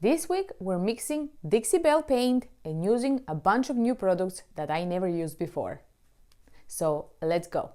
This week we're mixing Dixie Belle paint and using a bunch of new products that I never used before. So let's go!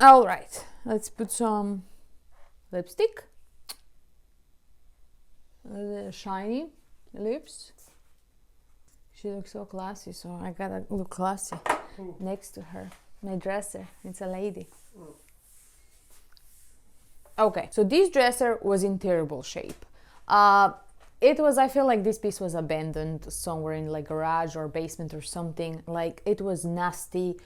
All right, let's put some lipstick. Shiny lips. She looks so classy, so I gotta look classy next to her. My dresser, it's a lady. Okay, so this dresser was in terrible shape. I feel like this piece was abandoned somewhere in like garage or basement or something. Like it was nasty,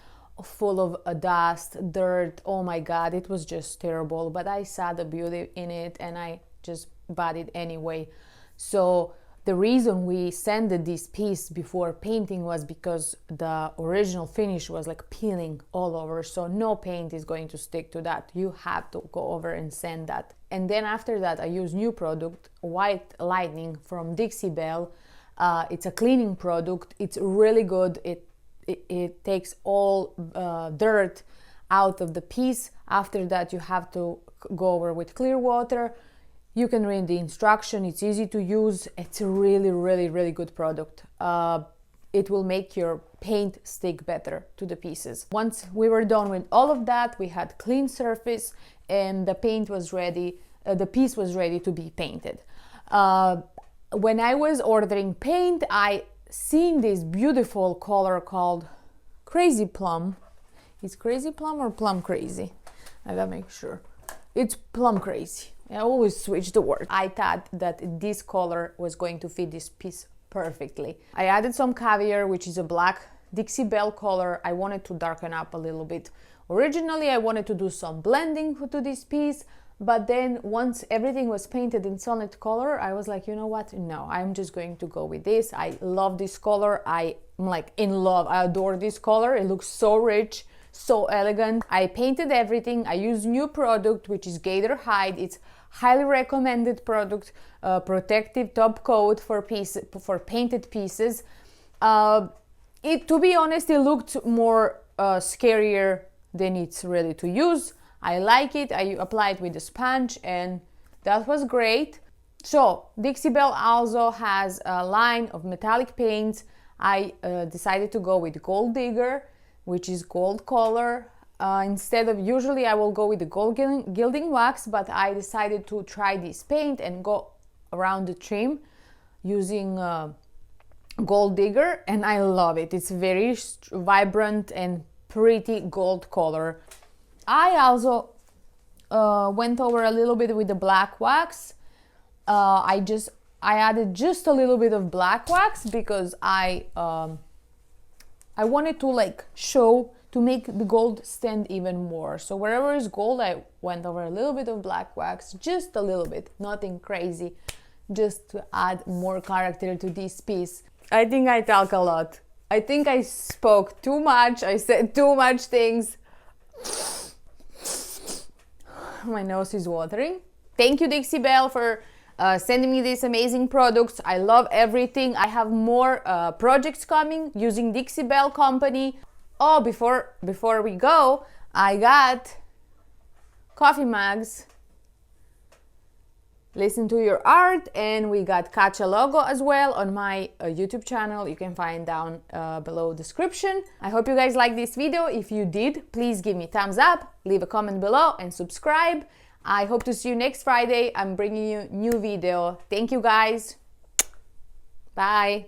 full of dust, dirt. Oh my God, it was just terrible. But I saw the beauty in it and I just bought it anyway. So the reason we sanded this piece before painting was because the original finish was like peeling all over, so no paint is going to stick to that. You have to go over and sand that. And then after that I use new product, White Lightning from Dixie Belle. It's a cleaning product. It's really good. It takes all dirt out of the piece. After that you have to go over with clear water. You can read the instruction, it's easy to use, it's a really, really, really good product. It will make your paint stick better to the pieces. Once we were done with all of that, we had clean surface and the paint was ready, the piece was ready to be painted. When I was ordering paint, I seen this beautiful color called Crazy Plum. Is Crazy Plum or Plum Crazy? I gotta make sure. It's Plum Crazy. I always switch the word. I thought that this color was going to fit this piece perfectly. I added some caviar, which is a black Dixie Belle color. I wanted to darken up a little bit. Originally, I wanted to do some blending to this piece, but then once everything was painted in solid color, I was like, you know what? No, I'm just going to go with this. I love this color. I'm like in love. I adore this color. It looks so rich, so elegant. I painted everything. I used new product, which is GATOR Hide. It's highly recommended product, protective top coat for painted pieces. To be honest, it looked more scarier than it's ready to use. I like it. I applied with a sponge and that was great. So Dixie Belle also has a line of metallic paints. I decided to go with Gold Digger, which is gold color. Instead of, usually I will go with the gold gilding wax, but I decided to try this paint and go around the trim using Gold Digger, and I love it. It's very vibrant and pretty gold color. I also went over a little bit with the black wax. I added just a little bit of black wax because I wanted to like show, to make the gold stand even more. So wherever is gold, I went over a little bit of black wax, just a little bit, nothing crazy, just to add more character to this piece. I think I talk a lot. I think I spoke too much. I said too much things. My nose is watering. Thank you, Dixie Belle, for sending me these amazing products. I love everything. I have more projects coming using Dixie Belle company. Oh, before we go, I got coffee mugs. Listen to your art, and we got Kacha logo as well on my YouTube channel. You can find down below description. I hope you guys liked this video. If you did, please give me thumbs up, leave a comment below, and subscribe. I hope to see you next Friday. I'm bringing you new video. Thank you guys. Bye.